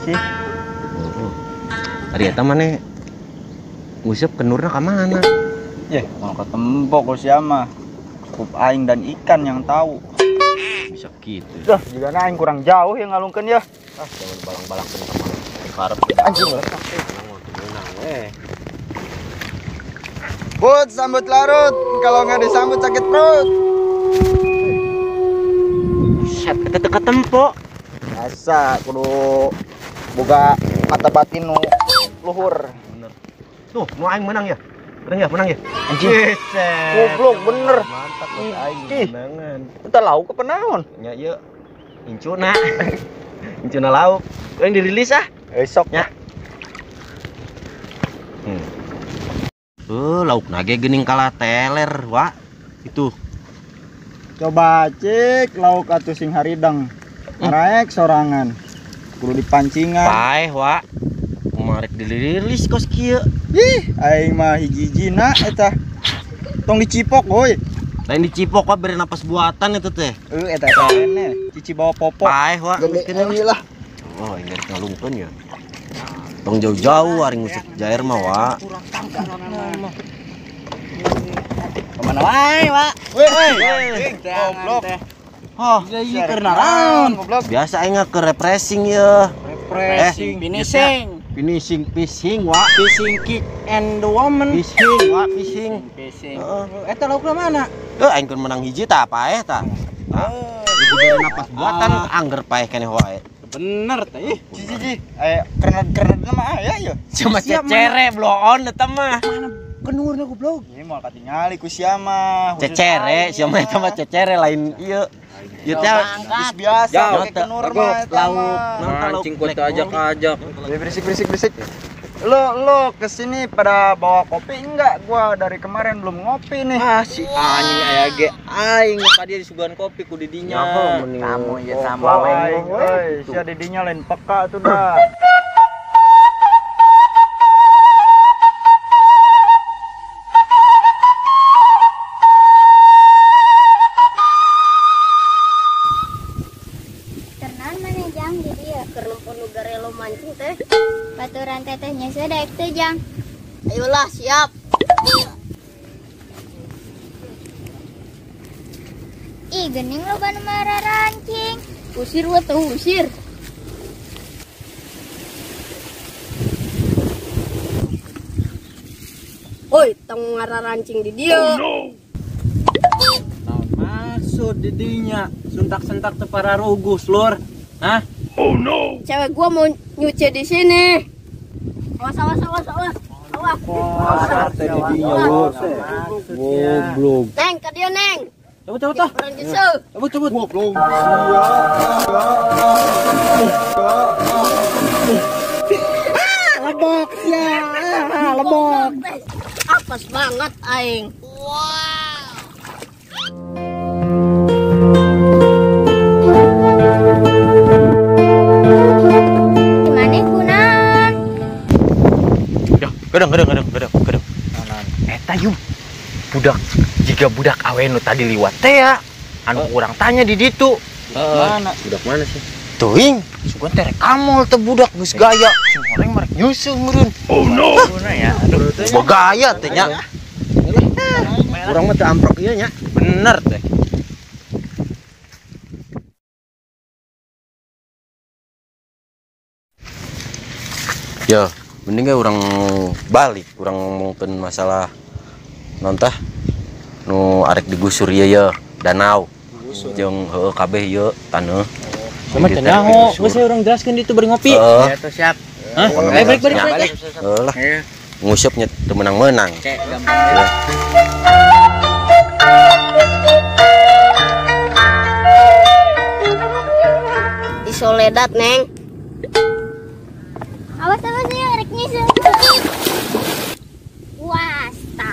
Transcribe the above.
sih. Ari eta mane nguseup kenurna ka mana? Ya, mau ketemu kok siapa? Cukup aing dan ikan yang tahu. Bisa gitu. Dah, juga aing kurang jauh yang ngalungkeun ya. Jangan balang-balang ke karep. Anjing lah. Bud, sambut larut. Kalau nggak disambut sakit perut. Set teka tempo. Asa kudu boga mata batin nu luhur. Bener. Tuh, nu aing menang ya. Menang ya. Anjing. Goblok bener. Mantap bos aing menangan. Kita lauk ke penaon? Nya ieu incuna. Incuna lauk. Yang dirilis ah. Esok nya. Lauk nage geuning kala teler, wa. Itu. Coba cek lauk atuh sing haridang. Raek sorangan. Kudu dipancingan. Paeh, wa. Kumarek dirilis kos kieu. Ih, aing mah hiji-hijina eta. Tong dicipok, boy. Lain dicipok wa bere napas buatan eta teh. Eta kene cici bawa popok. Paeh, wa. Gede lah. Oh, ingat ngalungkeun ya. Tong jauh-jauh ari ngusuk jair mah, wa. Kemana wae, Pak? Weh, goblok. Oh, iya keur naon, goblok. Biasa aing ke refreshing ya. Refreshing, Finishing fishing, wa. fishing kick and the woman. Fishing, wa, fishing. Eta laukna mana? Aing keur menang hiji tah paeh tah. Jadi napas buatan angger paeh keneh wae. Bener teh. Cici. Keren mah aya ya. Cuma cecere bloon eta mah. Kenurna goblok. Ieu moal katingali ku sia mah. Cecere, sia mah eta mah cecere lain ieu. Ieu teh biasa pakai kenur mah lauk. Mancing ku teh ajak-ajak. Berisik. Lo kesini pada bawa kopi enggak? Gua dari kemarin belum ngopi nih. Ah si anjing aya ge aing ka dia disuguhan kopi ku didinya. Kamu ya sama we. Sia didinya lain peka tuh dah. Ternan mana jang jadi ya kerlumpur nu garelo mancing teh. Baturan tetehnya sedek teh jang. Ayolah siap. Ih gening lo ban marah rancing. Usir we tuh usir. Oi, tong marah rancing di dia. Maksud didinya suntak-sentak teu para rugus lur. Hah? Oh no. Cewek gua mau nyuci di sini. Awas. Wah, teh didinya lur. Goblok. Neng, ke dia neng. Cabut tah. Orang jisu. Cabut. Goblok. Lebok ya. Lebok. Apes banget aing. Wow. Gimana kunan? Gedeng. Eta yuk. Budak awe nu tadi liwat teh ya. Anu urang tanya di ditu. Mana? Budak mana sih? Teuing, sugan teh rek amol teh budak geus gaya. Goreng marek nyusuh meureun. Oh no. Ya, aduh. Gaya teh nya. Urang mah teu amprok ieu nya. Bener teh. Ya, mending ge urang balik, urang ngomongkeun masalah nontah nu arek digusur ieu ya, danau. Jeung heueuh kabeh ieu taneuh. Sama teh nyaho, geus urang jelaskeun ditu bari ngopi. Ya tuh siap. Hah? Balik. Lah. Ngusupnya teu menang-menang. Cek gampang. Di Soledad neng. Awas ya rek nyisir. Wasta.